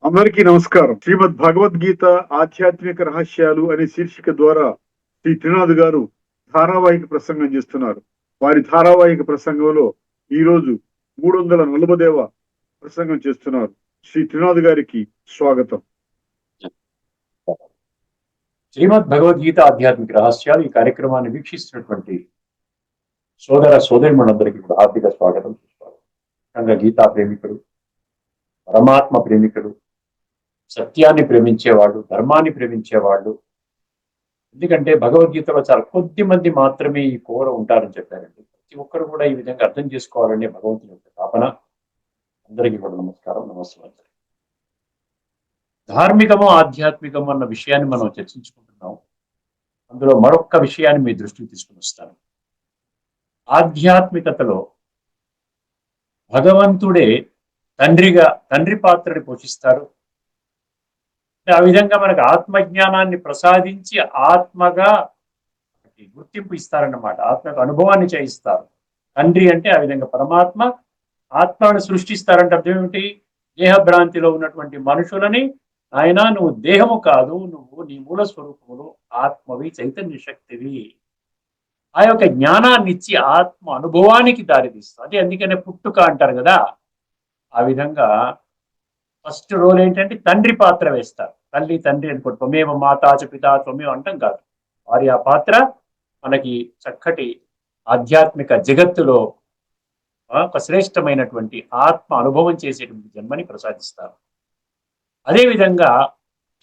అందరికీ నమస్కారం. శ్రీమద్ భగవద్గీత ఆధ్యాత్మిక రహస్యాలు అనే శీర్షిక ద్వారా శ్రీ త్రినాథ్ గారు ధారావాహిక ప్రసంగం చేస్తున్నారు. వారి ధారావాహిక ప్రసంగంలో ఈ రోజు 340వ ప్రసంగం చేస్తున్నారు. శ్రీ త్రినాథ్ గారికి స్వాగతం. శ్రీమద్ భగవద్గీత ఆధ్యాత్మిక రహస్యాలు ఈ కార్యక్రమాన్ని వీక్షిస్తున్నటువంటి సోదర సోదరిమణులందరికీ కూడా హార్దిక స్వాగతం. గీతా ప్రేమికుడు, పరమాత్మ ప్రేమికుడు, సత్యాన్ని ప్రేమించేవాడు, ధర్మాన్ని ప్రేమించేవాడు. ఎందుకంటే భగవద్గీతలో చాలా కొద్ది మంది మాత్రమే ఈ కోర ఉంటారని చెప్పారండి. ప్రతి ఒక్కరు కూడా ఈ విధంగా అర్థం చేసుకోవాలనే భగవంతుని యొక్క తాపన. అందరికీ కూడా నమస్కారం, నమస్కారం. ధార్మికము ఆధ్యాత్మికము అన్న విషయాన్ని మనం చర్చించుకుంటున్నాం. అందులో మరొక్క విషయాన్ని మీ దృష్టికి తీసుకుని వస్తాను. ఆధ్యాత్మికతలో భగవంతుడే తండ్రి పాత్రని పోషిస్తారు. ఆ విధంగా మనకు ఆత్మజ్ఞానాన్ని ప్రసాదించి ఆత్మగా గుర్తింపు ఇస్తారన్నమాట. ఆత్మకు అనుభవాన్ని చేయిస్తారు. తండ్రి అంటే ఆ విధంగా పరమాత్మ ఆత్మను సృష్టిస్తారంటే అర్థం ఏమిటి? దేహభ్రాంతిలో ఉన్నటువంటి మనుషులని ఆయన నువ్వు దేహము కాదు, నువ్వు నీ మూల స్వరూపములు ఆత్మవి, చైతన్య శక్తివి. ఆ యొక్క జ్ఞానాన్ని ఇచ్చి ఆత్మ అనుభవానికి దారితీస్తుంది. అదే అందుకనే పుట్టుక అంటారు కదా. ఆ విధంగా ఫస్ట్ రోల్ ఏంటంటే తండ్రి పాత్ర వేస్తారు. తండ్రి అనుకోండి, త్వమేవ మాతాచ పితా త్వమేవ అంటాం కాదు. వారి ఆ పాత్ర మనకి చక్కటి ఆధ్యాత్మిక జగత్తులో ఒక శ్రేష్టమైనటువంటి ఆత్మ అనుభవం చేసేటువంటి జన్మని ప్రసాదిస్తారు. అదేవిధంగా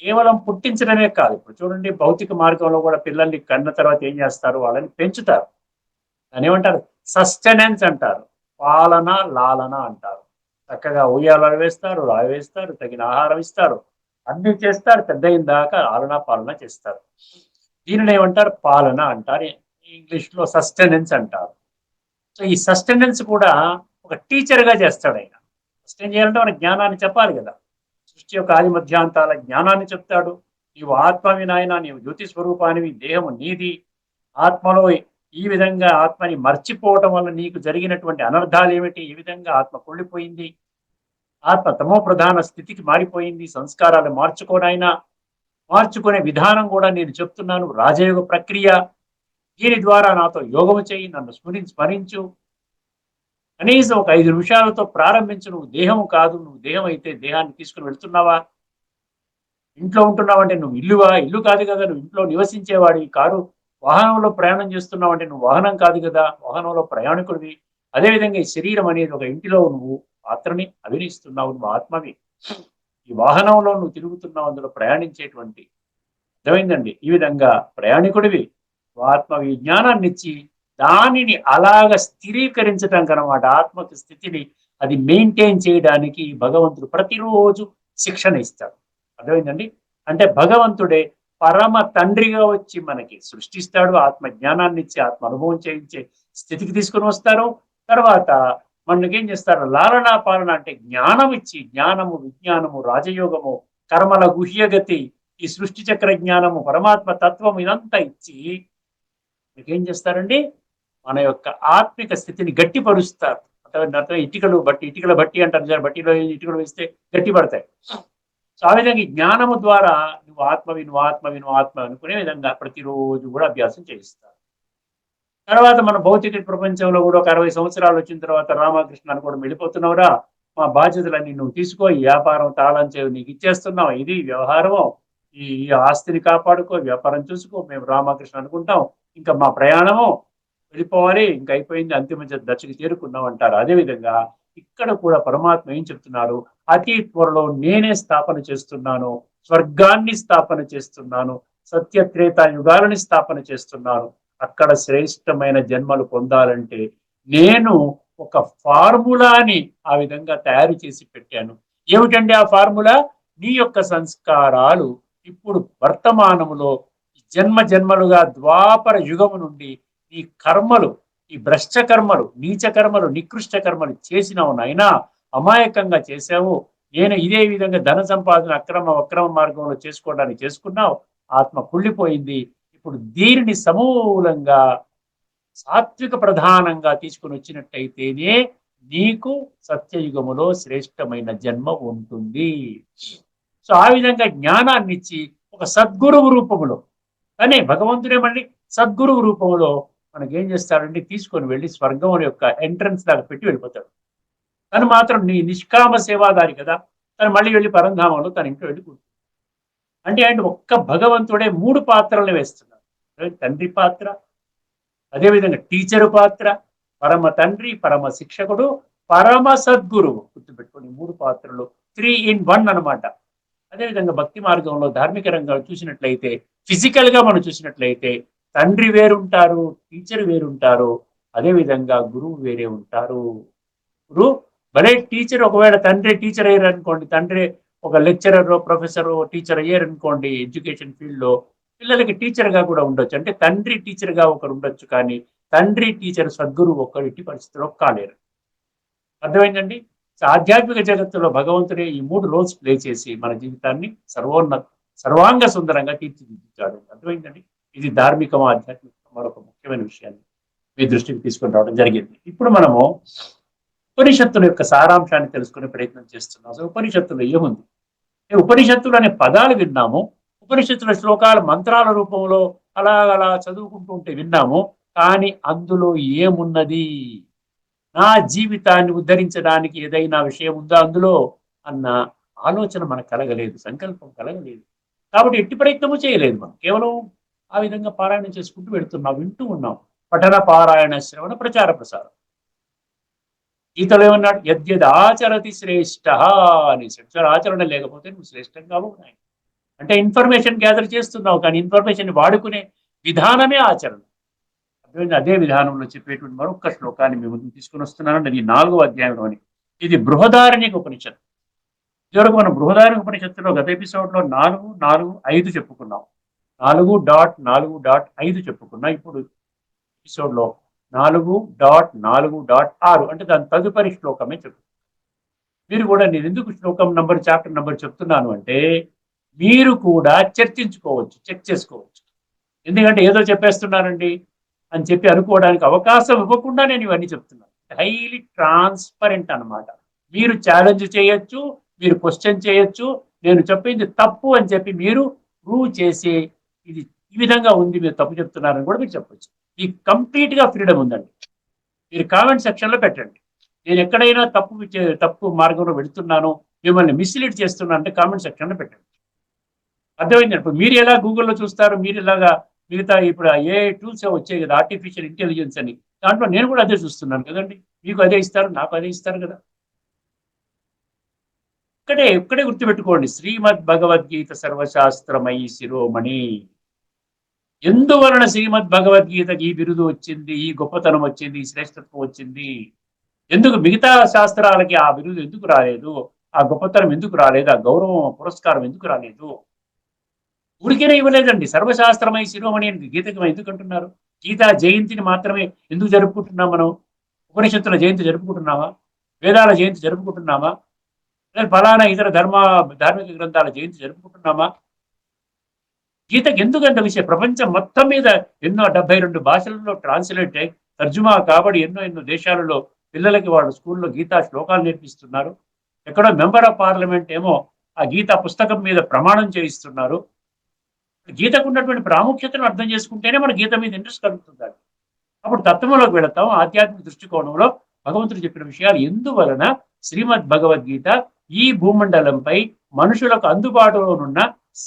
కేవలం పుట్టించడమే కాదు. ఇప్పుడు చూడండి, భౌతిక మార్గంలో కూడా పిల్లల్ని కన్న తర్వాత ఏం చేస్తారు? వాళ్ళని పెంచుతారు. దాని ఏమంటారు? సస్టెనెన్స్ అంటారు, పాలన లాలన అంటారు. చక్కగా ఉయ్యాలు వేస్తారు, వేస్తారు, తగిన ఆహారం ఇస్తారు, అన్ని చేస్తారు. పెద్ద అయిన దాకా ఆలన పాలన చేస్తారు. దీనిని ఏమంటారు? పాలన అంటారు. ఇంగ్లీష్లో సస్టెనెన్స్ అంటారు. సో ఈ సస్టెనెన్స్ కూడా ఒక టీచర్గా చేస్తాడు ఆయన. సస్టైన్ చేయాలంటే మన జ్ఞానాన్ని చెప్పాలి కదా. సృష్టి యొక్క ఆది మధ్యాంతాల జ్ఞానాన్ని చెప్తాడు. నీవు ఆత్మవి నాయన, నీవు జ్యోతి స్వరూపానివి, దేహము నీది. ఆత్మలో ఈ విధంగా ఆత్మని మర్చిపోవటం వల్ల నీకు జరిగినటువంటి అనర్థాలు ఏమిటి? ఈ విధంగా ఆత్మ కుళ్ళిపోయింది, ఆత్మ తమో ప్రధాన స్థితికి మారిపోయింది. సంస్కారాలు మార్చుకునే విధానం కూడా నేను చెప్తున్నాను. రాజయోగ ప్రక్రియ. దీని ద్వారా నాతో యోగము చేయి, నన్ను స్మరించు. కనీసం ఒక 5 నిమిషాలతో ప్రారంభించు. నువ్వు దేహం కాదు, నువ్వు దేహం అయితే దేహాన్ని తీసుకుని వెళ్తున్నావా? ఇంట్లో ఉంటున్నావంటే నువ్వు ఇల్లు కాదు కదా. నువ్వు ఇంట్లో నివసించేవాడి. కారు వాహనంలో ప్రయాణం చేస్తున్నావంటే నువ్వు వాహనం కాదు కదా, వాహనంలో ప్రయాణికుడివి. అదేవిధంగా ఈ శరీరం అనేది ఒక ఇంటిలో నువ్వు పాత్రని అభినయిస్తున్నావు, నువ్వు ఆత్మవి. ఈ వాహనంలో నువ్వు తిరుగుతున్నావు, అందులో ప్రయాణించేటువంటి. అర్థమైందండి? ఈ విధంగా ప్రయాణికుడివి, ఆత్మవి. జ్ఞానాన్ని ఇచ్చి దానిని అలాగ స్థిరీకరించడానికి అన్నమాట. ఆత్మకి స్థితిని అది మెయింటైన్ చేయడానికి భగవంతుడు ప్రతిరోజు శిక్షణ ఇస్తాడు. అర్థమైందండి? అంటే భగవంతుడే పరమ తండ్రిగా వచ్చి మనకి సృష్టిస్తాడు. ఆత్మ జ్ఞానాన్ని ఇచ్చి ఆత్మ అనుభవం చేయించే స్థితికి తీసుకుని వస్తారు. తర్వాత మనకేం చేస్తారు? లాలనా పాలన అంటే జ్ఞానం ఇచ్చి, జ్ఞానము, విజ్ఞానము, రాజయోగము, కర్మల గుహ్యగతి, ఈ సృష్టి చక్ర జ్ఞానము, పరమాత్మ తత్వం ఇదంతా ఇచ్చి ఏం చేస్తారండి? మన యొక్క ఆత్మిక స్థితిని గట్టిపరుస్తారు. ఇటుకల బట్టి అంటారు. బట్టిలో ఇటుకలు వేస్తే గట్టి పడతాయి. సో ఆ విధంగా జ్ఞానము ద్వారా నువ్వు ఆత్మ అనుకునే విధంగా ప్రతిరోజు కూడా అభ్యాసం చేయిస్తారు. తర్వాత మన భౌతిక ప్రపంచంలో కూడా ఒక 60 సంవత్సరాలు వచ్చిన తర్వాత రామకృష్ణ అనుకోవడం, వెళ్ళిపోతున్నావురా, మా బాధ్యతలన్నీ నువ్వు తీసుకో, ఈ వ్యాపారం తాళం చెవి నీకు ఇచ్చేస్తున్నావు, ఇది వ్యవహారము, ఈ ఆస్తిని కాపాడుకో, వ్యాపారం చూసుకో, మేము రామకృష్ణ అనుకుంటాం, ఇంకా మా ప్రయాణము వెళ్ళిపోవాలి, ఇంకా అయిపోయింది, అంతిమ దశకి చేరుకున్నాం అంటారు. అదేవిధంగా ఇక్కడ కూడా పరమాత్మ ఏం చెప్తున్నారు? అతి త్వరలో నేనే స్థాపన చేస్తున్నాను, స్వర్గాన్ని స్థాపన చేస్తున్నాను, సత్యత్రేత యుగాలని స్థాపన చేస్తున్నాను. అక్కడ శ్రేష్టమైన జన్మలు పొందాలంటే నేను ఒక ఫార్ములాని ఆ విధంగా తయారు చేసి పెట్టాను. ఏమిటండి ఆ ఫార్ములా? నీ యొక్క సంస్కారాలు ఇప్పుడు వర్తమానములో జన్మలుగా ద్వాపర యుగము నుండి ఈ కర్మలు, ఈ భ్రష్ట కర్మలు, నీచ కర్మలు, నికృష్ట కర్మలు చేసినావు నాయనా, అమాయకంగా చేశావు. నేను ఇదే విధంగా ధన సంపాదన అక్రమ మార్గంలో చేసుకోవడానికి చేసుకున్నావు. ఆత్మ కుళ్ళిపోయింది. ఇప్పుడు దీనిని సమూలంగా సాత్విక ప్రధానంగా తీసుకుని వచ్చినట్టయితేనే నీకు సత్యయుగములో శ్రేష్టమైన జన్మ ఉంటుంది. సో ఆ విధంగా జ్ఞానాన్ని ఇచ్చి ఒక సద్గురువు రూపంలో, కానీ భగవంతుడే మళ్ళీ సద్గురువు రూపంలో మనకేం చేస్తాడంటే తీసుకొని వెళ్ళి స్వర్గం యొక్క ఎంట్రన్స్ దాకా పెట్టి వెళ్ళిపోతాడు. తను మాత్రం నీ నిష్కామ సేవాదారి కదా, తను మళ్ళీ వెళ్ళి పరంధామంలో తన ఇంట్లో వెళ్ళి కూర్చుంటాడు. అంటే ఆయన ఒక్క భగవంతుడే 3 పాత్రలు వేస్తున్నాడు. తండ్రి పాత్ర, అదేవిధంగా టీచరు పాత్ర, పరమ తండ్రి, పరమ శిక్షకుడు, పరమ సద్గురువు. గుర్తుపెట్టుకోండి 3 పాత్రలు, 3 in 1 అనమాట. అదేవిధంగా భక్తి మార్గంలో ధార్మిక రంగాలు చూసినట్లయితే, ఫిజికల్ గా మనం చూసినట్లయితే తండ్రి వేరుంటారు, టీచర్ వేరుంటారు, అదేవిధంగా గురువు వేరే ఉంటారు. ఇప్పుడు భలే టీచర్ ఒకవేళ తండ్రి టీచర్ అయ్యారు అనుకోండి, తండ్రి ఒక లెక్చరర్ ప్రొఫెసర్ టీచర్ అయ్యారు అనుకోండి, ఎడ్యుకేషన్ ఫీల్డ్ లో పిల్లలకి టీచర్ గా కూడా ఉండొచ్చు. అంటే తండ్రి టీచర్ గా ఒకరు ఉండొచ్చు, కానీ తండ్రి టీచర్ సద్గురువు ఒక్కరు ఎట్టి పరిస్థితిలో కాలేరు. అర్థమైందండి. ఆధ్యాత్మిక జగత్తులో భగవంతుడే ఈ 3 రోల్స్ ప్లే చేసి మన జీవితాన్ని సర్వాంగ సుందరంగా తీర్చిదిద్దుతాడు. అర్థమైందండి. ఇది ధార్మికం, ఆధ్యాత్మికం మరొక ముఖ్యమైన విషయాన్ని మీ దృష్టికి తీసుకొని రావడం జరిగింది. ఇప్పుడు మనము ఉపనిషత్తుల యొక్క సారాంశాన్ని తెలుసుకునే ప్రయత్నం చేస్తున్నాం. అసలు ఉపనిషత్తులు ఏముంది? ఉపనిషత్తులు అనే పదాలు విన్నాము, ఉపనిషత్తుల శ్లోకాలు మంత్రాల రూపంలో అలా అలా చదువుకుంటూ ఉంటే విన్నాము, కానీ అందులో ఏమున్నది, నా జీవితాన్ని ఉద్ధరించడానికి ఏదైనా విషయం ఉందా అందులో అన్న ఆలోచన మనకు కలగలేదు, సంకల్పం కలగలేదు. కాబట్టి ఎట్టి ప్రయత్నము చేయలేదు. మనం కేవలం ఆ విధంగా పారాయణం చేసుకుంటూ వెళుతున్నాం, వింటూ ఉన్నాం. పఠన పారాయణ శ్రవణ ప్రచార ప్రసారం. గీతలో ఏమన్నాడు? యద్యద్ ఆచరతి శ్రేష్ఠ అని. ఆచరణ లేకపోతే నువ్వు శ్రేష్టంగా ఉన్నాయి. అంటే ఇన్ఫర్మేషన్ గ్యాదర్ చేస్తున్నావు, కానీ ఇన్ఫర్మేషన్ వాడుకునే విధానమే ఆచరణ. అదే విధానంలో చెప్పేటువంటి మరొక శ్లోకాన్ని మేము తీసుకుని వస్తున్నాను. అది 4వ అధ్యాయంలోని. ఇది బృహదారణ్యక ఉపనిషత్తు. ఇదివరకు మనం బృహదారణ్యక ఉపనిషత్తులో గత ఎపిసోడ్ లో 4.4.5 చెప్పుకున్నాం. 4.4.5 చెప్పుకున్నాం. ఇప్పుడు ఎపిసోడ్ లో 4.4.6 అంటే దాని తదుపరి శ్లోకమే చెప్తున్నాను. మీరు కూడా నేను ఎందుకు శ్లోకం నంబర్, చాప్టర్ నంబర్ చెప్తున్నాను అంటే మీరు కూడా చర్చించుకోవచ్చు, చెక్ చేసుకోవచ్చు. ఎందుకంటే ఏదో చెప్పేస్తున్నానండి అని చెప్పి అనుకోవడానికి అవకాశం ఇవ్వకుండా నేను ఇవన్నీ చెప్తున్నాను. హైలీ ట్రాన్స్పరెంట్ అనమాట. మీరు ఛాలెంజ్ చేయొచ్చు, మీరు క్వశ్చన్ చేయొచ్చు, నేను చెప్పింది తప్పు అని చెప్పి మీరు ప్రూవ్ చేసి ఇది ఈ విధంగా ఉంది, మీరు తప్పు చెప్తున్నారని కూడా మీరు చెప్పొచ్చు. మీకు కంప్లీట్ గా ఫ్రీడమ్ ఉందండి. మీరు కామెంట్ సెక్షన్ లో పెట్టండి, నేను ఎక్కడైనా తప్పు మార్గంలో వెళుతున్నాను, మిమ్మల్ని మిస్లీడ్ చేస్తున్నాను అంటే కామెంట్ సెక్షన్ లో పెట్టండి. అర్థమైంది. ఇప్పుడు మీరు ఎలా గూగుల్లో చూస్తారు, మీరు ఇలాగా మిగతా ఇప్పుడు ఏ టూల్స్ వచ్చాయి కదా, ఆర్టిఫిషియల్ ఇంటెలిజెన్స్ అని, దాంట్లో నేను కూడా అదే చూస్తున్నాను కదండి. మీకు అదే ఇస్తారు, నాకు అదే ఇస్తారు కదా. ఇక్కడే గుర్తుపెట్టుకోండి, శ్రీమద్ భగవద్గీత సర్వశాస్త్రమయి శిరోమణి. ఎందువలన శ్రీమద్ భగవద్గీతకి ఈ బిరుదు వచ్చింది, ఈ గొప్పతనం వచ్చింది, ఈ శ్రేష్టత్వం వచ్చింది? ఎందుకు మిగతా శాస్త్రాలకి ఆ బిరుదు ఎందుకు రాలేదు, ఆ గొప్పతనం ఎందుకు రాలేదు, ఆ గౌరవం పురస్కారం ఎందుకు రాలేదు? ఊరికేనే ఇవ్వలేదండి. సర్వశాస్త్రమై శిరోమణి అని గీతకి ఎందుకు అంటున్నారు? గీతా జయంతిని మాత్రమే ఎందుకు జరుపుకుంటున్నాం మనం? ఉపనిషత్తుల జయంతి జరుపుకుంటున్నామా? వేదాల జయంతి జరుపుకుంటున్నామా? లేదా ఫలానా ఇతర ధార్మిక గ్రంథాల జయంతి జరుపుకుంటున్నామా? గీతకి ఎందుకు అంత విషయం? ప్రపంచం మొత్తం మీద ఎన్నో 72 భాషలలో ట్రాన్స్లేట్ అయి తర్జుమా కాబడి ఎన్నో దేశాలలో పిల్లలకి వాళ్ళ స్కూల్లో గీతా శ్లోకాలు నేర్పిస్తున్నారు. ఎక్కడో మెంబర్ ఆఫ్ పార్లమెంట్ ఏమో ఆ గీతా పుస్తకం మీద ప్రమాణం చేయిస్తున్నారు. గీతకు ఉన్నటువంటి ప్రాముఖ్యతను అర్థం చేసుకుంటేనే మన గీత మీద ఇంట్రెస్ట్ కలుగుతుంది. అప్పుడు తత్వంలోకి వెళతాం. ఆధ్యాత్మిక దృష్టికోణంలో భగవంతుడు చెప్పిన విషయాలు ఎందువలన శ్రీమద్ భగవద్గీత ఈ భూమండలంపై మనుషులకు అందుబాటులో ఉన్న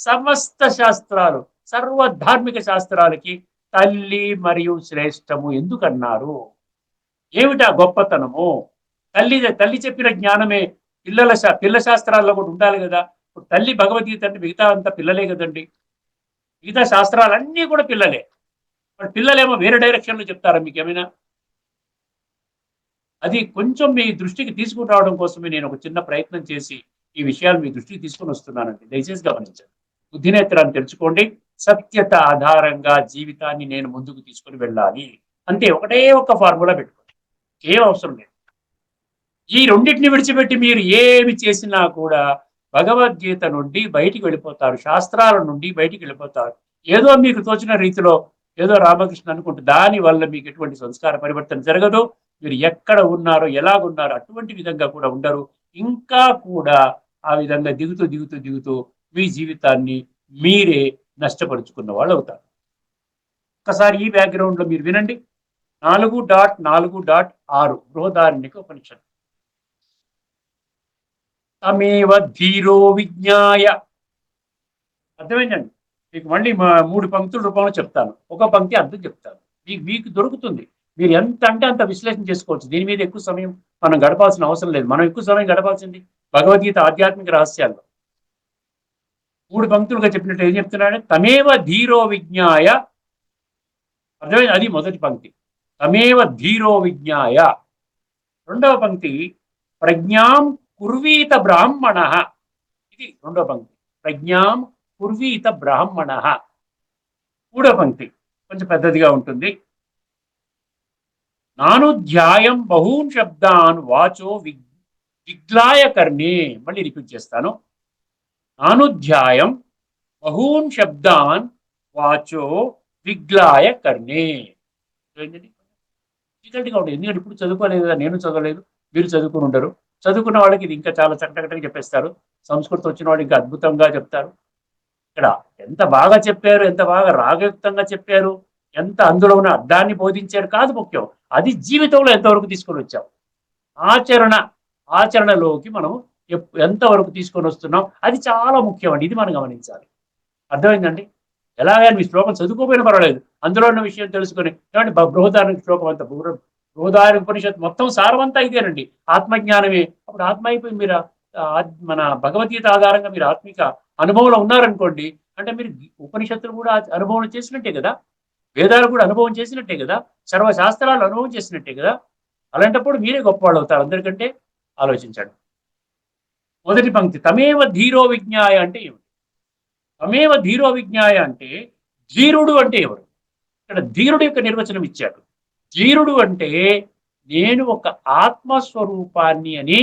సమస్త శాస్త్రాలు, సర్వ ధార్మిక శాస్త్రాలకి తల్లి మరియు శ్రేష్టము ఎందుకన్నారు? ఏమిటా గొప్పతనము? తల్లి చెప్పిన జ్ఞానమే పిల్ల శాస్త్రాల్లో కూడా ఉండాలి కదా. ఇప్పుడు తల్లి భగవద్గీత అంటే మిగతా అంతా పిల్లలే కదండి. మిగతా శాస్త్రాలన్నీ కూడా పిల్లలే. మరి పిల్లలేమో వేరే డైరెక్షన్ లో చెప్తారా మీకు ఏమైనా? అది కొంచెం మీ దృష్టికి తీసుకుని రావడం కోసమే నేను ఒక చిన్న ప్రయత్నం చేసి ఈ విషయాలు మీ దృష్టికి తీసుకుని వస్తున్నానండి. దయచేసి గమనించండి. బుద్ధినేత్రాన్ని తెరుచుకోండి. సత్యత ఆధారంగా జీవితాన్ని నేను ముందుకు తీసుకుని వెళ్ళాలి. అంతే, ఒకటే ఒక ఫార్ములా పెట్టుకోండి, ఏం అవసరం లేదు. ఈ రెండింటిని విడిచిపెట్టి మీరు ఏమి చేసినా కూడా భగవద్గీత నుండి బయటికి వెళ్ళిపోతారు, శాస్త్రాల నుండి బయటికి వెళ్ళిపోతారు. ఏదో మీకు తోచిన రీతిలో ఏదో రామకృష్ణ అనుకుంటే దాని వల్ల మీకు ఎటువంటి సంస్కార పరివర్తన జరగదు. మీరు ఎక్కడ ఉన్నారో ఎలాగున్నారో అటువంటి విధంగా కూడా ఉండరు. ఇంకా కూడా ఆ విధంగా దిగుతూ దిగుతూ దిగుతూ మీ జీవితాన్ని మీరే నష్టపరుచుకున్న వాళ్ళు అవుతారు. ఒకసారి ఈ బ్యాక్గ్రౌండ్ లో మీరు వినండి. 4.4.6 బృహదారణ్యక ఉపనిషత్తు. తమేవ ధీరో విజ్ఞాయ. అర్థమైందండి. మీకు మళ్ళీ 3 పంక్తుల రూపంలో చెప్తాను. ఒక పంక్తి అర్థం చెప్తాను. మీకు మీకు దొరుకుతుంది. మీరు ఎంత అంటే అంత విశ్లేషణ చేసుకోవచ్చు. దీని మీద ఎక్కువ సమయం మనం గడపాల్సిన అవసరం లేదు. మనం ఎక్కువ సమయం గడపాల్సింది భగవద్గీత ఆధ్యాత్మిక రహస్యాల్లో. 3 పంక్తులుగా చెప్పినట్టు ఏం చెప్తున్నాడు? తమేవ ధీరో విజ్ఞాయ. అర్థమైంది? అది మొదటి పంక్తి. తమేవ ధీరో విజ్ఞాయ. రెండవ పంక్తి ప్రజ్ఞాం కుర్వీత బ్రాహ్మణ. ఇది రెండవ పంక్తి. ప్రజ్ఞాం కుర్వీత బ్రాహ్మణ. మూడవ పంక్తి కొంచెం పెద్దదిగా ఉంటుంది. నానుధ్యాయం బహూన్ శబ్దాన్ వాచో విగ్లాయ కర్ణే. మళ్ళీ రిపీట్ చేస్తాను. నానుధ్యాయం బహూన్ శబ్దాన్ వాచో విగ్లాయ కర్ణే. డిఫికల్ట్గా ఉంటుంది. ఎందుకంటే ఇప్పుడు చదువుకోలేదు కదా, నేను చదవలేదు, మీరు చదువుకుని ఉంటారు. చదువుకున్న వాళ్ళకి ఇది ఇంకా చాలా చక్కగా చెప్పేస్తారు. సంస్కృతం వచ్చిన వాళ్ళు ఇంకా అద్భుతంగా చెప్తారు. ఇక్కడ ఎంత బాగా చెప్పారు, ఎంత బాగా రాగయుక్తంగా చెప్పారు, ఎంత అందులో ఉన్న అర్థాన్ని బోధించారు కాదు ముఖ్యం. అది జీవితంలో ఎంతవరకు తీసుకొని వచ్చాం, ఆచరణలోకి మనం ఎంతవరకు తీసుకొని వస్తున్నాం, అది చాలా ముఖ్యం అండి. ఇది మనం గమనించాలి. అర్థమైందండి? ఎలాగైనా మీ శ్లోకం చదువుకోపోయినా పర్వాలేదు, అందులో ఉన్న విషయం తెలుసుకొని. ఏమంటే బృహదారణ శ్లోకం అంతా, బృహదారణ ఉపనిషత్తు మొత్తం సారమంతా ఇదేనండి, ఆత్మజ్ఞానమే. అప్పుడు ఆత్మ అయిపోయి మీరు మన భగవద్గీత ఆధారంగా మీరు ఆత్మిక అనుభవంలో ఉన్నారనుకోండి, అంటే మీరు ఉపనిషత్తులు కూడా అనుభవం చేసినట్టే కదా, వేదాలు కూడా అనుభవం చేసినట్టే కదా, సర్వశాస్త్రాలు అనుభవం చేసినట్టే కదా. అలాంటప్పుడు మీరే గొప్పవాళ్ళు అవుతారు అందరికంటే. ఆలోచించండి. మొదటి పంక్తి తమేవ ధీరో విజ్ఞాయ అంటే ఏమిటి? తమేవ ధీరో విజ్ఞాయ అంటే ధీరుడు అంటే ఎవరు? ఇక్కడ ధీరుడు యొక్క నిర్వచనం ఇచ్చాడు. ధీరుడు అంటే నేను ఒక ఆత్మస్వరూపాన్ని అని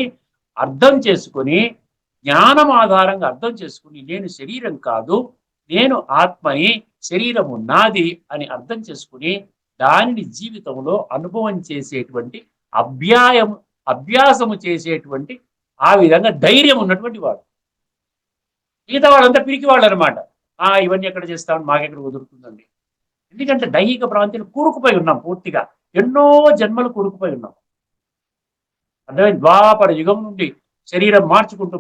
అర్థం చేసుకుని, జ్ఞానం ఆధారంగా అర్థం చేసుకుని, నేను శరీరం కాదు, నేను ఆత్మని, శరీరము నాది అని అర్థం చేసుకుని దానిని జీవితంలో అనుభవం చేసేటువంటి అభ్యాసము చేసేటువంటి ఆ విధంగా ధైర్యం ఉన్నటువంటి వాడు. మిగతా వాళ్ళంతా పిరికి వాళ్ళు అనమాట. ఇవన్నీ ఎక్కడ చేస్తామని మాకెక్కడ కుదురుతుందండి. ఎందుకంటే దైహిక ప్రాంతాలు కూరుకుపోయి ఉన్నాం పూర్తిగా, ఎన్నో జన్మలు కూరుకుపోయి ఉన్నాం. అర్థమైంది? ద్వాపర యుగం నుండి శరీరం మార్చుకుంటూ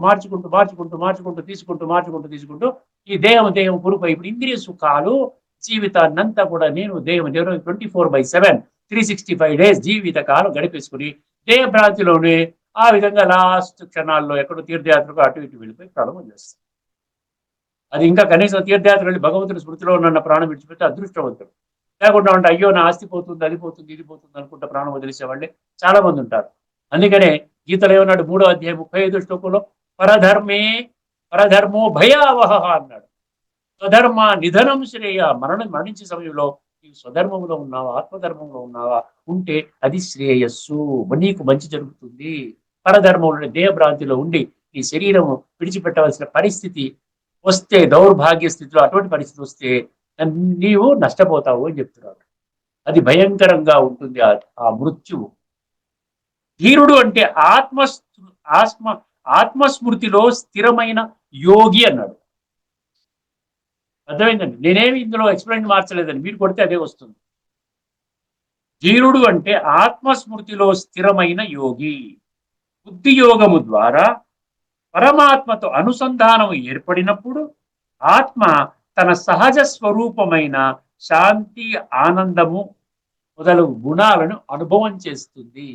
తీసుకుంటూ ఈ దేహం కూరుకుపోయి ఇప్పుడు ఇంద్రియ సుఖాలు జీవితాన్నంతా కూడా నేను దేహం 24/7 365 days జీవిత కాలం గడిపేసుకుని దేహభ్రాంతిలోనే ఆ విధంగా లాస్ట్ క్షణాల్లో ఎక్కడో తీర్థయాత్రకు అటు ఇటు వెళ్ళిపోయి ప్రారంభం చేస్తాం. అది ఇంకా కనీసం తీర్థయాత్ర వెళ్ళి భగవంతుని స్మృతిలో ఉన్న ప్రాణం విడిచిపెట్టి అదృష్టవంతుడు. లేకుండా ఉంటే అయ్యో నా ఆస్తి పోతుంది, అది పోతుంది, ఇది పోతుంది అనుకుంటే ప్రాణం వదిలేసేవాళ్ళే చాలా మంది ఉంటారు. అందుకనే గీతలో ఏమన్నాడు? 3వ అధ్యాయం 35వ శ్లోకంలో పరధర్మో భయావహ అన్నాడు. స్వధర్మ నిధనం శ్రేయ. మరణించే సమయంలో నీవు స్వధర్మంలో ఉన్నావా, ఆత్మధర్మంలో ఉన్నావా ఉంటే అది శ్రేయస్సు, నీకు మంచి జరుగుతుంది. పరధర్మంలో దేహభ్రాంతిలో ఉండి నీ శరీరం విడిచిపెట్టవలసిన పరిస్థితి వస్తే, దౌర్భాగ్య స్థితిలో అటువంటి పరిస్థితి వస్తే నీవు నష్టపోతావు అని చెప్తున్నాడు. అది భయంకరంగా ఉంటుంది ఆ మృత్యువు. ధీరుడు అంటే ఆత్మస్మృతిలో స్థిరమైన యోగి అన్నాడు. అర్థమైందండి? నేనేమి ఇందులో ఎక్స్ప్లెయిన్ మార్చలేదండి, మీరు కొడితే అదే వస్తుంది. ధీరుడు అంటే ఆత్మస్మృతిలో స్థిరమైన యోగి. బుద్ధి యోగము ద్వారా పరమాత్మతో అనుసంధానం ఏర్పడినప్పుడు ఆత్మ తన సహజ స్వరూపమైన శాంతి, ఆనందము మొదలగు గుణాలను అనుభవం చేస్తుంది.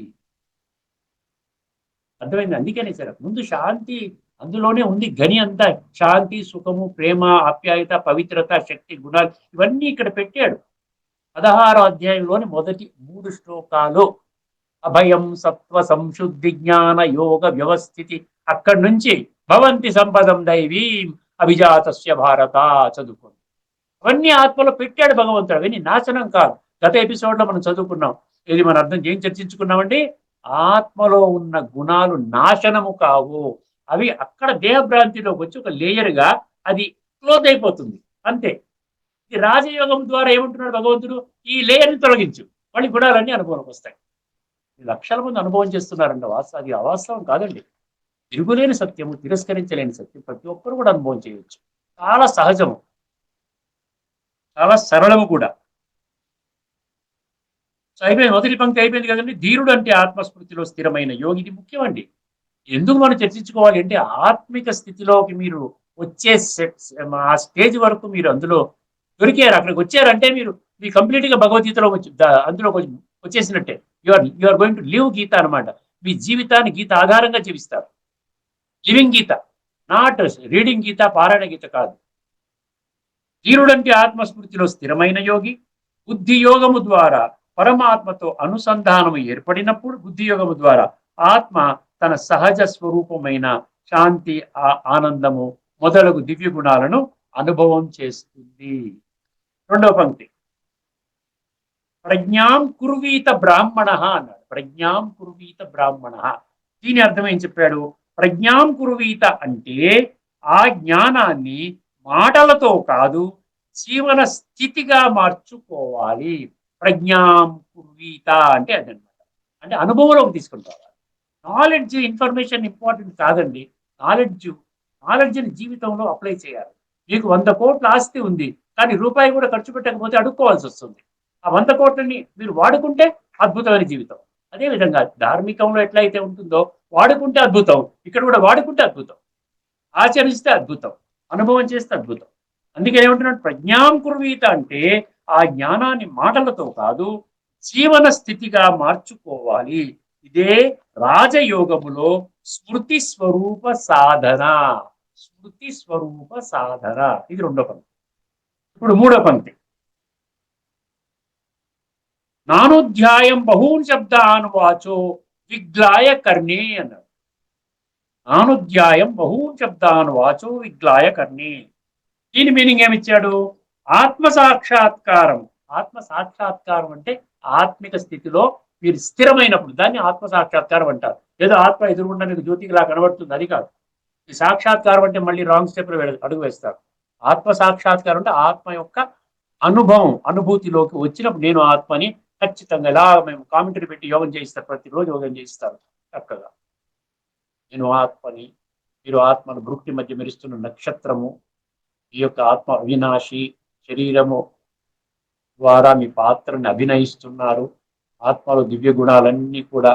అర్థమైంది? అందుకనే సరే ముందు శాంతి అందులోనే ఉంది, గని అంతా శాంతి, సుఖము, ప్రేమ, ఆప్యాయత, పవిత్రత, శక్తి, గుణాలు ఇవన్నీ ఇక్కడ పెట్టాడు. 16వ అధ్యాయంలోని మొదటి 3 శ్లోకాలు అభయం, సత్వ, సంశుద్ధి, జ్ఞాన, యోగ, వ్యవస్థితి. అక్కడి నుంచి భవంతి సంపదం దైవీం అభిజాతస్య భారత చదువుకోండి. అవన్నీ ఆత్మలో పెట్టాడు భగవంతుడు. అవన్నీ నాశనం కాదు. గత ఎపిసోడ్ లో మనం చదువుకున్నాం. ఇది మన అర్థం ఏం చర్చించుకున్నామండి? ఆత్మలో ఉన్న గుణాలు నాశనము కావు, అవి అక్కడ దేహభ్రాంతిలోకి వచ్చి ఒక లేయర్గా అది క్లోజ్ అయిపోతుంది అంతే. ఈ రాజయోగం ద్వారా ఏమంటున్నాడు భగవంతుడు? ఈ లేయర్ని తొలగించు, మళ్ళీ గుణాలన్నీ అనుభవంలోకి వస్తాయి. లక్షల మంది అనుభవం చేస్తున్నారండి. అది అవాస్తవం కాదండి. తిరుగులేని సత్యము, తిరస్కరించలేని సత్యం ప్రతి ఒక్కరు కూడా అనుభవం చేయవచ్చు. చాలా సహజము, చాలా సరళము కూడా. సో అయిపోయింది, మొదటి పంక్తి అయిపోయింది కదండి. ధీరుడు అంటే ఆత్మస్మృతిలో స్థిరమైన యోగి. ఇది ముఖ్యమండి. ఎందుకు మనం చర్చించుకోవాలి అంటే, ఆత్మిక స్థితిలోకి మీరు వచ్చే ఆ స్టేజ్ వరకు మీరు అందులో దొరికారు. అక్కడికి వచ్చారంటే మీరు మీ కంప్లీట్ గా భగవద్గీతలో వచ్చి అందులో వచ్చేసినట్టే. You are going to live Gita అనమాట. మీ జీవితాన్ని గీత ఆధారంగా జీవిస్తారు. Living Gita, not reading Gita, పారాయణ గీత కాదు. ధీరుడంటే ఆత్మస్మృతిలో స్థిరమైన యోగి. బుద్ధి యోగము ద్వారా పరమాత్మతో అనుసంధానము ఏర్పడినప్పుడు, బుద్ధి యోగము ద్వారా ఆత్మ తన సహజ స్వరూపమైన శాంతి, ఆనందము మొదలగు దివ్య గుణాలను అనుభవం చేస్తుంది. రెండవ పంక్తి, ప్రజ్ఞాం కుర్వీత బ్రాహ్మణ అన్నాడు. ప్రజ్ఞాం కుర్వీత బ్రాహ్మణ, దీని అర్థం ఏం చెప్పాడు? ప్రజ్ఞాం కుర్వీత అంటే ఆ జ్ఞానాన్ని మాటలతో కాదు, జీవన స్థితిగా మార్చుకోవాలి. ప్రజ్ఞాం కుర్వీత అంటే అదనమాట. అంటే అనుభవంలోకి తీసుకుని రావాలి. నాలెడ్జ్, ఇన్ఫర్మేషన్ ఇంపార్టెంట్ కాదండి. నాలెడ్జ్ని జీవితంలో అప్లై చేయాలి. మీకు 100 కోట్ల ఆస్తి ఉంది, కానీ రూపాయి కూడా ఖర్చు పెట్టకపోతే అడుక్కోవాల్సి వస్తుంది. ఆ 100 కోట్లని మీరు వాడుకుంటే అద్భుతమైన జీవితం. అదేవిధంగా ధార్మికంలో ఎట్లయితే ఉంటుందో వాడుకుంటే అద్భుతం, ఇక్కడ కూడా వాడుకుంటే అద్భుతం, ఆచరిస్తే అద్భుతం, అనుభవం చేస్తే అద్భుతం. అందుకే ఏమంటున్నాడు? ప్రజ్ఞాం కుర్వీత అంటే ఆ జ్ఞానాన్ని మాటలతో కాదు, జీవన స్థితిగా మార్చుకోవాలి. ఇదే రాజయోగములో స్మృతి స్వరూప సాధన. స్మృతి స్వరూప సాధన, ఇది రెండో పంక్తి. ఇప్పుడు మూడో పంక్తి, నానుధ్యాయం బహూన్ శబ్దాన్ వాచో విగ్లాయ కర్ణే అన్నాడు. నానుధ్యాయం బహూన్ శబ్దాన్ వాచో విగ్లాయ కర్ణే. దీని మీనింగ్ ఏమిచ్చాడు? ఆత్మ సాక్షాత్కారం. ఆత్మ సాక్షాత్కారం అంటే ఆత్మిక స్థితిలో మీరు స్థిరమైనప్పుడు దాన్ని ఆత్మ సాక్షాత్కారం అంటారు. ఏదో ఆత్మ ఎదురుగుండా నీకు జ్యోతికిలా కనబడుతుంది, అది కాదు. ఈ సాక్షాత్కారం అంటే మళ్ళీ రాంగ్ స్టెప్ అడుగు వేస్తారు. ఆత్మ సాక్షాత్కారం అంటే ఆత్మ యొక్క అనుభవం, అనుభూతిలోకి వచ్చినప్పుడు నేను ఆత్మని ఖచ్చితంగా, ఎలా మేము కామెంటరీ పెట్టి యోగం చేయిస్తారు, ప్రతిరోజు యోగం చేయిస్తారు చక్కగా. నేను ఆత్మని, మీరు ఆత్మను భృక్తి మధ్య మెరుస్తున్న నక్షత్రము, ఈ యొక్క ఆత్మ అవినాశి, శరీరము ద్వారా మీ పాత్రని అభినయిస్తున్నారు, ఆత్మలో దివ్య గుణాలన్నీ కూడా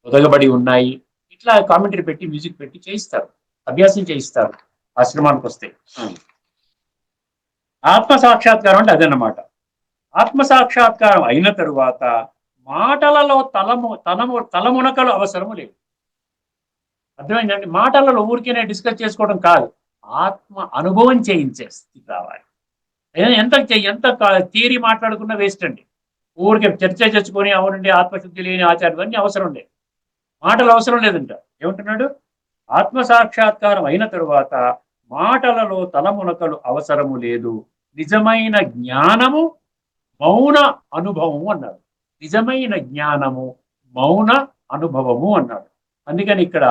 ఒదగబడి ఉన్నాయి. ఇట్లా కామెంటరీ పెట్టి, మ్యూజిక్ పెట్టి చేయిస్తారు, అభ్యాసం చేయిస్తారు ఆశ్రమానికి వస్తే. ఆత్మ సాక్షాత్కారం అంటే అదన్నమాట. ఆత్మ సాక్షాత్కారం అయిన తరువాత మాటలలో తలమునకలు అవసరము లేదు. అర్థమైందండి? మాటలలో ఊరికేనే డిస్కస్ చేసుకోవడం కాదు, ఆత్మ అనుభవం చేయించే స్థితి రావాలి. ఎంత థియరీ మాట్లాడుకున్నా వేస్ట్ అండి. ఊరికే చర్చ చేసుకొని అవునండి ఆత్మశుద్ధి లేని ఆచారం అన్ని అవసరం లేదు, మాటలు అవసరం లేదంట. ఏమంటున్నాడు? ఆత్మ సాక్షాత్కారం అయిన తరువాత మాటలలో తలమునకలు అవసరము లేదు, నిజమైన జ్ఞానము మౌన అనుభవము అన్నాడు. నిజమైన జ్ఞానము మౌన అనుభవము అన్నాడు. అందుకని ఇక్కడ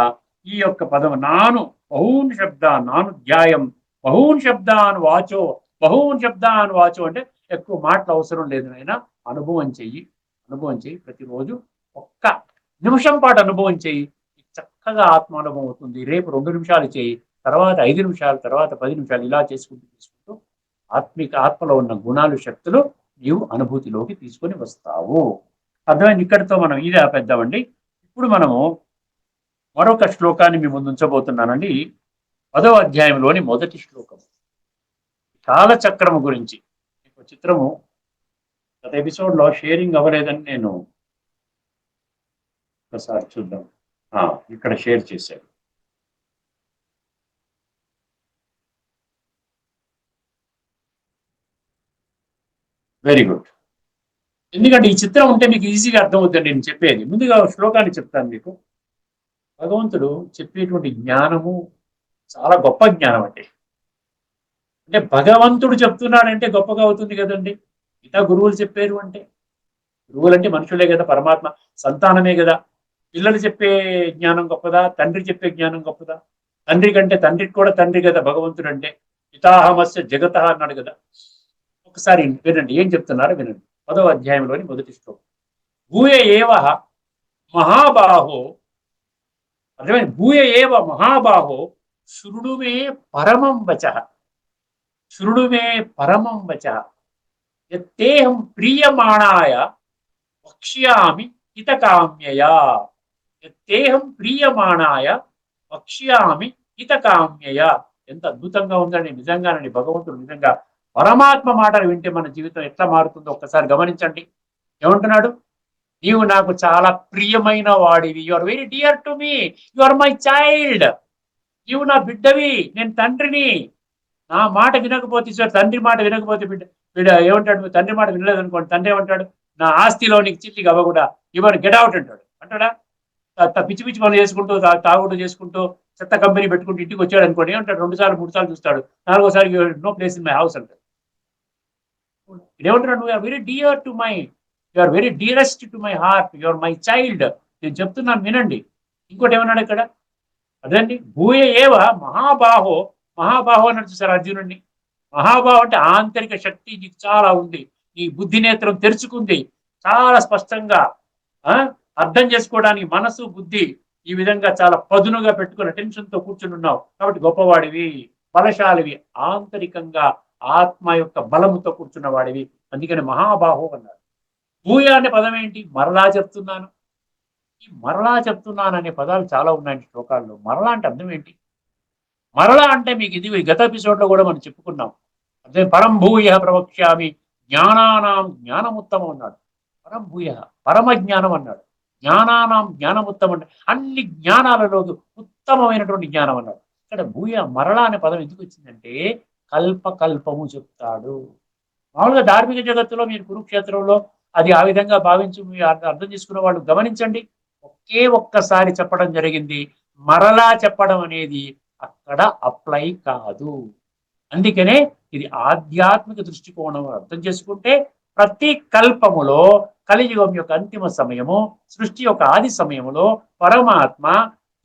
ఈ యొక్క పదము నాను బహూన్ శబ్దాన్, నాను ధ్యాయం బహూన్ శబ్దాన్ వాచో. బహూన్ శబ్దాన్ వాచో అంటే ఎక్కువ మాటలు అవసరం లేదు నాయన, అనుభవం చెయ్యి, అనుభవం చెయ్యి. ప్రతిరోజు ఒక్క నిమిషం పాటు అనుభవం చెయ్యి, చక్కగా ఆత్మ అనుభవం అవుతుంది. రేపు 2 నిమిషాలు చేయి, తర్వాత 5 నిమిషాలు, తర్వాత 10 నిమిషాలు, ఇలా తీసుకుంటూ ఆత్మలో ఉన్న గుణాలు, శక్తులు నీవు అనుభూతిలోకి తీసుకొని వస్తావు. అర్థమైంది? ఇక్కడితో మనం ఇది ఆపేద్దామండి. ఇప్పుడు మనము మరొక శ్లోకాన్ని మీ ముందు ఉంచబోతున్నానండి. 10వ అధ్యాయంలోని మొదటి శ్లోకం, కాలచక్రము గురించి. మీకు చిత్రము గత ఎపిసోడ్ లో షేరింగ్ అవ్వలేదని నేను ఒకసారి చూద్దాం. ఇక్కడ షేర్ చేశాను. Very good. ఎందుకంటే ఈ చిత్రం ఉంటే మీకు ఈజీగా అర్థమవుతుంది నేను చెప్పేది. ముందుగా శ్లోకాన్ని చెప్తాను మీకు. భగవంతుడు చెప్పేటువంటి జ్ఞానము చాలా గొప్ప జ్ఞానం అండి. అంటే భగవంతుడు చెప్తున్నాడంటే గొప్పగా అవుతుంది కదండి. మిగతా గురువులు చెప్పారు అంటే, గురువులు అంటే మనుషులే కదా, పరమాత్మ సంతానమే కదా. పిల్లలు చెప్పే జ్ఞానం గొప్పదా, తండ్రి చెప్పే జ్ఞానం గొప్పదా? తండ్రి కంటే తండ్రికి కూడా తండ్రి కదా భగవంతుడు అంటే. పితాహమస్య జగత అన్నాడు కదా. ఒకసారి వినండి ఏం చెప్తున్నారో వినండి. 10వ అధ్యాయంలోని మొదటి శ్లోకం. భూయ ఏవ మహాబాహో అర్థమైంది. భూయ ఏవ మహాబాహో శృణు మే పరమం వచః. శృణు మే పరమం వచః. యత్తేహం ప్రీయమాణాయ వక్ష్యామి హితకామ్యయా. యత్తేహం ప్రీయమాణాయ వక్ష్యామి హితకామ్యయా. ఎంత అద్భుతంగా ఉందండి నిజంగానండి. భగవంతుడు నిజంగా పరమాత్మ మాటలు వింటే మన జీవితం ఎట్లా మారుతుందో ఒక్కసారి గమనించండి. ఏమంటున్నాడు? నీవు నాకు చాలా ప్రియమైన వాడివి. You are very dear to me. You are my child. నీవు నా బిడ్డవి, నేను తండ్రిని. నా మాట వినకపోతే సార్, తండ్రి మాట వినకపోతే బిడ్డ బిడ్డ ఏమంటాడు? తండ్రి మాట వినలేదు అనుకోండి, తండ్రి ఏమంటాడు? నా ఆస్తిలో నీకు చిల్లి అవ్వకూడా, ఇవర్ గెట్ అవుట్ అంటాడు. అంటాడా? పిచ్చి పిచ్చి పనులు చేసుకుంటూ తాగుడు చేసుకుంటూ చెత్త కంపెనీ పెట్టుకుంటూ ఇంటికి వచ్చాడు అనుకోండి, ఏమంటాడు? 2 సార్లు 3 సార్లు చూస్తాడు. 4వసారి no place in my house అంటాడు. ఇదేమంటున్నాడు? నువ్వు very dear to my, you are very dearest to my heart, you are my child. నేను చెప్తున్నాను వినండి. ఇంకోటి ఏమన్నాడు ఇక్కడ? అదండి, భూయ ఏవ మహాబాహో. మహాబాహో అన్నాడు చూసారు అర్జునుడిని. మహాబాహో అంటే ఆంతరిక శక్తి నీకు చాలా ఉంది. నీ బుద్ధి నేత్రం తెరుచుకుంది. చాలా స్పష్టంగా అర్థం చేసుకోవడానికి మనసు బుద్ధి ఈ విధంగా చాలా పదునుగా పెట్టుకుని టెన్షన్ తో కూర్చుని ఉన్నావు కాబట్టి గొప్పవాడివి, బలశాలివి, ఆంతరికంగా ఆత్మ యొక్క బలముతో కూర్చున్న వాడివి. అందుకని మహాబాహో అన్నారు. భూయ అనే పదం ఏంటి? మరలా చెప్తున్నాను. ఈ మరలా చెప్తున్నాను అనే పదాలు చాలా ఉన్నాయండి శ్లోకాల్లో. మరలా అంటే అర్థం ఏంటి? మరలా అంటే మీకు ఇది గత ఎపిసోడ్ లో కూడా మనం చెప్పుకున్నాం. అదే పరం భూయ ప్రవక్ష్యామి జ్ఞానానాం జ్ఞానముత్తమం అన్నాడు. పరం భూయ పరమ జ్ఞానం అన్నాడు. జ్ఞానానాం జ్ఞానముత్తమం అంటే అన్ని జ్ఞానాలలో ఉత్తమమైనటువంటి జ్ఞానం అన్నాడు. ఇక్కడ భూయ మరలా అనే పదం ఎందుకు వచ్చిందంటే కల్పము చెప్తాడు. మామూలుగా ధార్మిక జగత్తులో మీరు కురుక్షేత్రంలో అది ఆ విధంగా భావించి మీరు అర్థం చేసుకున్న వాళ్ళు గమనించండి. ఒక్కసారి చెప్పడం జరిగింది. మరలా చెప్పడం అనేది అక్కడ అప్లై కాదు. అందుకనే ఇది ఆధ్యాత్మిక దృష్టికోణం అర్థం చేసుకుంటే ప్రతి కల్పములో కలియుగం యొక్క అంతిమ సమయము, సృష్టి యొక్క ఆది సమయములో పరమాత్మ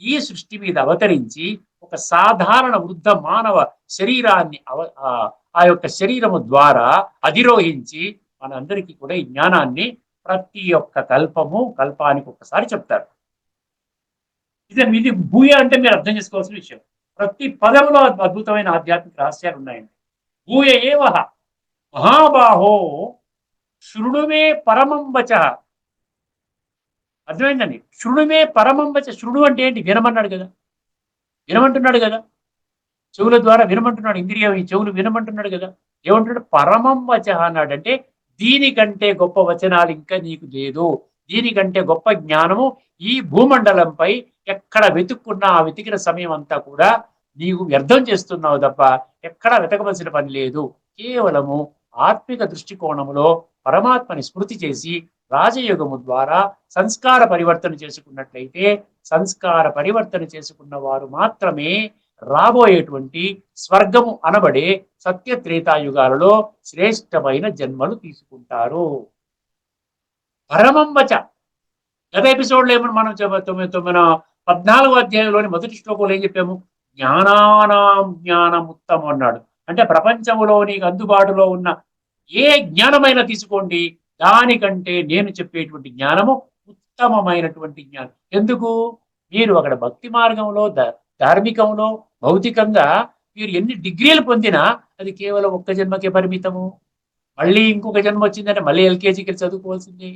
ఈ సృష్టి మీద అవతరించి ఒక సాధారణ వృద్ధ మానవ శరీరాన్ని ఆ యొక్క శరీరము ద్వారా అధిరోహించి మనందరికీ కూడా ఈ జ్ఞానాన్ని ప్రతి ఒక్క కల్పానికి ఒక్కసారి చెప్తారు. ఇది భూయ అంటే మీరు అర్థం చేసుకోవాల్సిన విషయం. ప్రతి పదంలో అద్భుతమైన ఆధ్యాత్మిక రహస్యాలు ఉన్నాయండి. భూయ ఏవహ మహాబాహో శృణుమే పరమం వచః. అర్థమైందండి? శృణుమే పరమం వచ. శృణు అంటే ఏంటి? వినమన్నాడు కదా, వినమంటున్నాడు కదా, చెవుల ద్వారా వినమంటున్నాడు. ఇంద్రియ చెవులు వినమంటున్నాడు కదా. ఏమంటున్నాడు? పరమం వచః అన్నాడు. అంటే దీనికంటే గొప్ప వచనాలు ఇంకా నీకు లేదు. దీనికంటే గొప్ప జ్ఞానము ఈ భూమండలంపై ఎక్కడ వెతుక్కున్నా ఆ వెతికిన సమయం అంతా కూడా నీవు వ్యర్థం చేస్తున్నావు తప్ప ఎక్కడా వెతకవలసిన పని లేదు. కేవలము ఆత్మిక దృష్టికోణములో పరమాత్మని స్మృతి చేసి రాజయోగము ద్వారా సంస్కార పరివర్తన చేసుకున్నట్లయితే సంస్కార పరివర్తన చేసుకున్న వారు మాత్రమే రాబోయేటువంటి స్వర్గము అనబడే సత్య త్రేతాయుగాలలో శ్రేష్టమైన జన్మలు తీసుకుంటారు. పరమం వచ. గత ఎపిసోడ్లో ఏమన్నా మనం 14వ అధ్యాయంలోని మొదటి శ్లోకంలో ఏం చెప్పాము? జ్ఞానానాం జ్ఞానముత్తమం అన్నాడు. అంటే ప్రపంచంలో నీకు అందుబాటులో ఉన్న ఏ జ్ఞానమైనా తీసుకోండి, దానికంటే నేను చెప్పేటువంటి జ్ఞానము ఉత్తమమైనటువంటి జ్ఞానం. ఎందుకు? మీరు అక్కడ భక్తి మార్గంలో ధార్మికంలో భౌతికంగా మీరు ఎన్ని డిగ్రీలు పొందినా అది కేవలం ఒక్క జన్మకే పరిమితము. మళ్ళీ ఇంకొక జన్మ వచ్చిందంటే మళ్ళీ ఎల్కేజీకి చదువుకోవాల్సింది.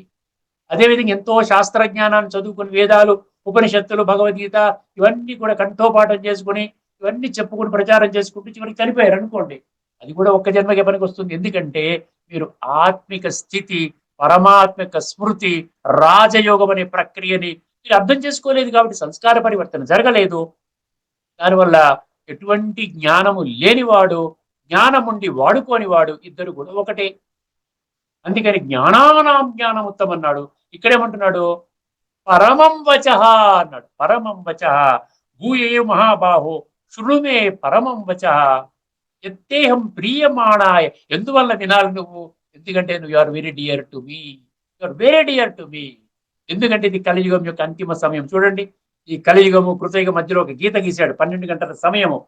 అదేవిధంగా ఎంతో శాస్త్రజ్ఞానాన్ని చదువుకుని వేదాలు, ఉపనిషత్తులు, భగవద్గీత ఇవన్నీ కూడా కంఠోపాఠం చేసుకుని ఇవన్నీ చెప్పుకుని ప్రచారం చేసుకుంటూ చివరికి చనిపోయారు అనుకోండి, అది కూడా ఒక్క జన్మకే పనికి వస్తుంది. ఎందుకంటే మీరు ఆత్మిక స్థితి, పరమాత్మిక స్మృతి, రాజయోగం అనే ప్రక్రియని మీరు అర్థం చేసుకోలేదు కాబట్టి సంస్కార పరివర్తన జరగలేదు. దానివల్ల ఎటువంటి జ్ఞానము లేనివాడు, జ్ఞానముండి వాడుకోనివాడు ఇద్దరు కూడా ఒకటే. అందుకని జ్ఞానానాం జ్ఞానం ఉత్తమన్నాడు. ఇక్కడేమంటున్నాడు? పరమం వచః అన్నాడు. పరమం వచః భూయే మహాబాహో శృణుమే పరమం వచః ఎత్తేహం ప్రియమాణాయ. ఎందువల్ల వినాలి నువ్వు? ఎందుకంటే నువ్వు are very dear to me, are very dear to me. ఎందుకంటే ఇది కలియుగం యొక్క అంతిమ సమయం. చూడండి, ఈ కలియుగము కృతయుగ మధ్యలో ఒక గీత గీశాడు. 12 గంటల సమయము.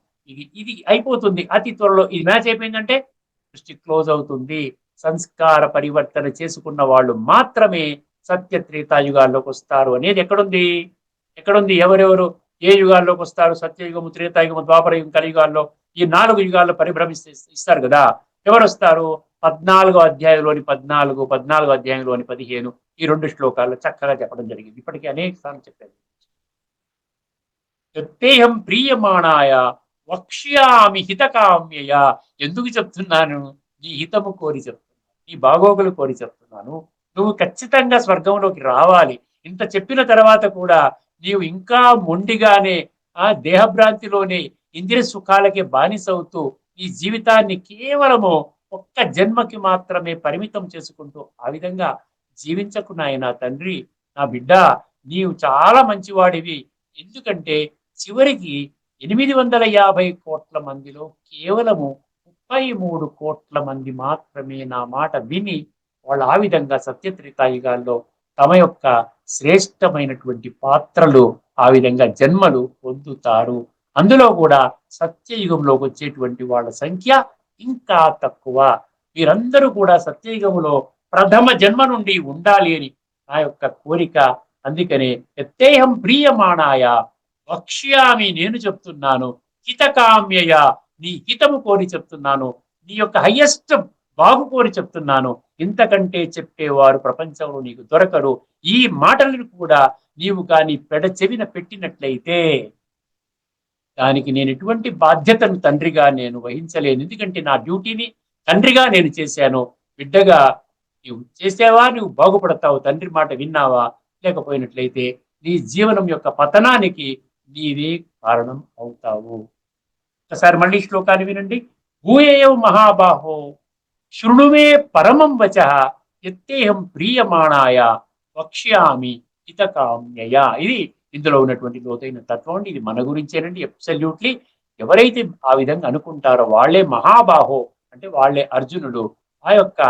ఇది అయిపోతుంది అతి త్వరలో. ఇది మ్యాచ్ అయిపోయిందంటే సృష్టి క్లోజ్ అవుతుంది. సంస్కార పరివర్తన చేసుకున్న వాళ్ళు మాత్రమే సత్య త్రేతాయుగాల్లోకి వస్తారు అనేది ఎక్కడుంది? ఎవరెవరు ఏ యుగాల్లోకి వస్తారు? సత్యయుగము, త్రేతాయుగము, ద్వాపరయుగం, కలియుగాల్లో ఈ 4 యుగాల్లో పరిభ్రమిస్తే ఇస్తారు కదా. ఎవరు వస్తారు? 14వ అధ్యాయంలోని 14, 14వ అధ్యాయంలోని 15 ఈ 2 శ్లోకాల్లో చక్కగా చెప్పడం జరిగింది. ఇప్పటికీ అనేక సార్లు చెప్పాను. యత్తేహం ప్రీయమాణాయ వక్ష్యామి హితకామ్యయ. ఎందుకు చెప్తున్నాను? నీ హితము కోరి చెప్తున్నాను, నీ బాగోగులు కోరి చెప్తున్నాను. నువ్వు ఖచ్చితంగా స్వర్గంలోకి రావాలి. ఇంత చెప్పిన తర్వాత కూడా నీవు ఇంకా మొండిగానే ఆ దేహభ్రాంతిలోనే ఇంద్రియ సుఖాలకే బానిసవుతూ ఈ జీవితాన్ని కేవలము ఒక్క జన్మకి మాత్రమే పరిమితం చేసుకుంటూ ఆ విధంగా జీవించకు నాయనా తండ్రి, నా బిడ్డ, నీవు చాలా మంచివాడివి. ఎందుకంటే చివరికి 850 కోట్ల మందిలో కేవలము 33 కోట్ల మంది మాత్రమే నా మాట విని వాళ్ళు ఆ విధంగా సత్యత్రేతాయుగాల్లో తమ యొక్క శ్రేష్టమైనటువంటి పాత్రలు ఆ విధంగా జన్మలు పొందుతారు. అందులో కూడా సత్యయుగంలోకి వచ్చేటువంటి వాళ్ళ సంఖ్య ఇంకా తక్కువ. వీరందరూ కూడా సత్యయుగంలో ప్రథమ జన్మ నుండి ఉండాలి అని నా యొక్క కోరిక. అందుకనే ఎత్తేహం ప్రియమాణాయ వక్ష్యామి, నేను చెప్తున్నాను, హితకామ్యయ, నీ హితము కోరి చెప్తున్నాను, నీ యొక్క హయ్యెస్ట్ బాగు కోరి చెప్తున్నాను. ఇంతకంటే చెప్పేవారు ప్రపంచంలో నీకు దొరకరు. ఈ మాటలను కూడా నీవు కానీ పెడ చెవిన పెట్టినట్లయితే దానికి నేను ఎటువంటి బాధ్యతను తండ్రిగా నేను వహించలేను. ఎందుకంటే నా డ్యూటీని తండ్రిగా నేను చేశాను. బిడ్డగా నువ్వు చేసావా, నువ్వు బాగుపడతావు. తండ్రి మాట విన్నావా? లేకపోయినట్లయితే నీ జీవనం యొక్క పతనానికి నీవే కారణం అవుతావు. ఒకసారి మళ్ళీ శ్లోకాన్ని వినండి. భూయేవ మహాబాహో శృణుమే పరమం వచ ఎత్తేహం ప్రియమాణాయ వక్ష్యామి హితకామ్యయ. ఇది ఇందులో ఉన్నటువంటి లోతైన తత్వం అండి. ఇది మన గురించేనండి. అబ్సల్యూట్లీ ఎవరైతే ఆ విధంగా అనుకుంటారో వాళ్ళే మహాబాహో, అంటే వాళ్ళే అర్జునుడు. ఆ యొక్క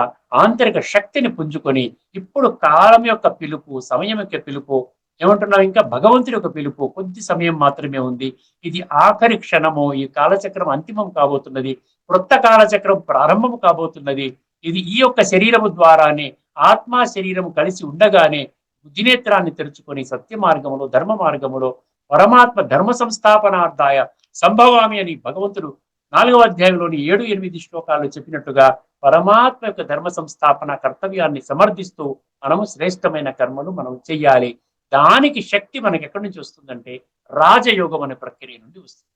ఆంతరిక శక్తిని పుంజుకొని ఇప్పుడు కాలం యొక్క పిలుపు, సమయం యొక్క పిలుపు, ఏమంటున్నాం, ఇంకా భగవంతుడి యొక్క పిలుపు, కొద్ది సమయం మాత్రమే ఉంది. ఇది ఆఖరి క్షణము. ఈ కాలచక్రం అంతిమం కాబోతున్నది. క్రొత్త కాలచక్రం ప్రారంభం కాబోతున్నది. ఇది ఈ యొక్క శరీరము ద్వారానే, ఆత్మ శరీరము కలిసి ఉండగానే బుద్ధినేత్రాన్ని తెరుచుకొని సత్య మార్గములో, ధర్మ మార్గములో పరమాత్మ ధర్మ సంస్థాపనార్థాయ సంభవామి అని భగవంతుడు 4వ అధ్యాయంలోని 7, 8 శ్లోకాల్లో చెప్పినట్టుగా పరమాత్మ యొక్క ధర్మ సంస్థాపన కర్తవ్యాన్ని సమర్థిస్తూ మనము శ్రేష్టమైన కర్మలు మనం చెయ్యాలి. దానికి శక్తి మనకి ఎక్కడి నుంచి వస్తుందంటే రాజయోగం అనే ప్రక్రియ నుండి వస్తుంది.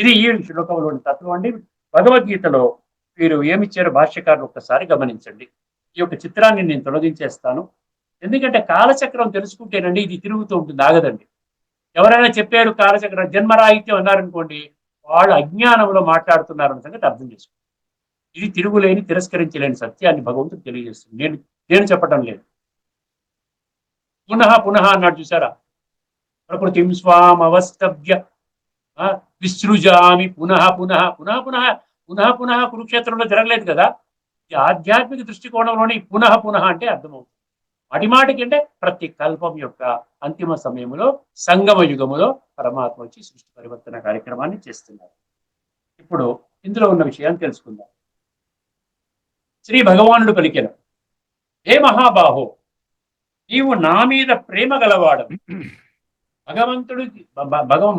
ఇది ఈ శ్లోకంలోని తత్వం అండి. భగవద్గీతలో వీరు ఏమిచ్చారో భాష్యకారులు ఒక్కసారి గమనించండి. ఈ యొక్క చిత్రాన్ని నేను తొలగించేస్తాను. ఎందుకంటే కాలచక్రం తెలుసుకుంటేనండి ఇది తిరుగుతూ ఉంటుంది, ఆగదండి. ఎవరైనా చెప్పారు కాలచక్రం జన్మరాహిత్యం అన్నారనుకోండి, వాళ్ళు అజ్ఞానంలో మాట్లాడుతున్నారన్న సంగతి అర్థం చేసుకోండి. ఇది తిరుగులేని, తిరస్కరించలేని సత్యాన్ని భగవంతుడు తెలియజేస్తుంది. నేను చెప్పడం లేదు. పునః పునః అన్నాడు చూసారా? ప్రకృతిం స్వాం అవస్తభ్య విసృజామి పునః పునః పునః పునః పునః పునః కురుక్షేత్రంలో జరగలేదు కదా. ఈ ఆధ్యాత్మిక దృష్టికోణంలోని పునః పునః అంటే అర్థమవుతుంది. మాటిమాటికి అంటే ప్రతి కల్పం యొక్క అంతిమ సమయంలో, సంగమ యుగములో పరమాత్మ వచ్చి సృష్టి పరివర్తన కార్యక్రమాన్ని చేస్తున్నారు. ఇప్పుడు ఇందులో ఉన్న విషయాన్ని తెలుసుకుందాం. శ్రీ భగవానుడు పలికెన, హే మహాబాహో, నీవు నా మీద ప్రేమ గలవాడు. భగవంతుడికి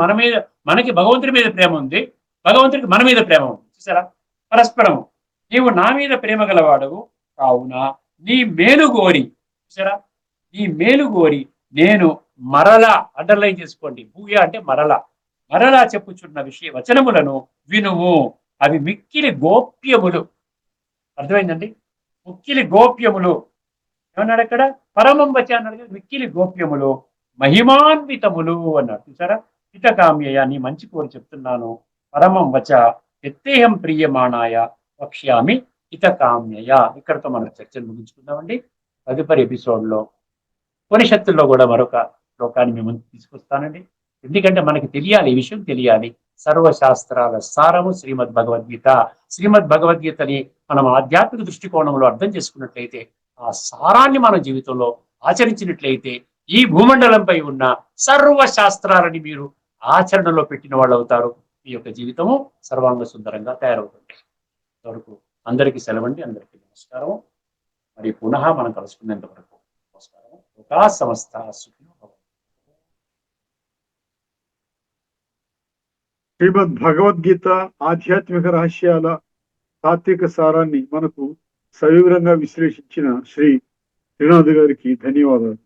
మన మీద, మనకి భగవంతుడి మీద ప్రేమ ఉంది, భగవంతుడికి మన మీద ప్రేమ ఉంది. చూసారా? పరస్పరము. నీవు నా మీద ప్రేమ గలవాడవు కావున నీ మేలు గోరి, చూసారా, నీ మేలు గోరి నేను మరలా, అండర్లైన్ చేసుకోండి, భూయ అంటే మరలా, మరలా చెప్పుచున్న విషయ వచనములను వినుము. అవి మిక్కిలి గోప్యములు. అర్థమైందండి? మిక్కిలి గోప్యములు ఏమన్నాడు అక్కడ? పరమం వచ అన్నాడు. మిక్కిలి గోప్యములు మహిమాన్వితములు అన్నాడు. చూసారా? హితకామ్యయ, నీ మంచి కోరి చెప్తున్నాను. పరమం వచ ఎత్తేహం ప్రియమాణాయ వక్ష్యామి హితకామ్యయ. ఇక్కడతో మనం చర్చను ముగించుకుందామండి. తదుపరి ఎపిసోడ్లో ఉపనిషత్తుల్లో కూడా మరొక శ్లోకాన్ని మేము తీసుకొస్తానండి. ఎందుకంటే మనకి తెలియాలి, ఈ విషయం తెలియాలి. సర్వశాస్త్రాల సారము శ్రీమద్ భగవద్గీత. శ్రీమద్ భగవద్గీతని మనం ఆధ్యాత్మిక దృష్టికోణంలో అర్థం చేసుకున్నట్లయితే, ఆ సారాన్ని మన జీవితంలో ఆచరించినట్లయితే ఈ భూమండలంపై ఉన్న సర్వ శాస్త్రాలని మీరు ఆచరణలో పెట్టిన వాళ్ళు అవుతారు. మీ యొక్క జీవితము సర్వాంగ సుందరంగా తయారవుతుంది. వరకు అందరికీ సెలవండి. అందరికీ నమస్కారం. మరి పునః మనం కలుసుకునేంత వరకు నమస్కారం. సమస్త సుఖినో భవంతు. శ్రీమద్ భగవద్గీత ఆధ్యాత్మిక రహస్యాల తాత్విక సారాన్ని మనకు సవివరంగా విశ్లేషించిన శ్రీ శ్రీనాథ్ గారికి ధన్యవాదాలు.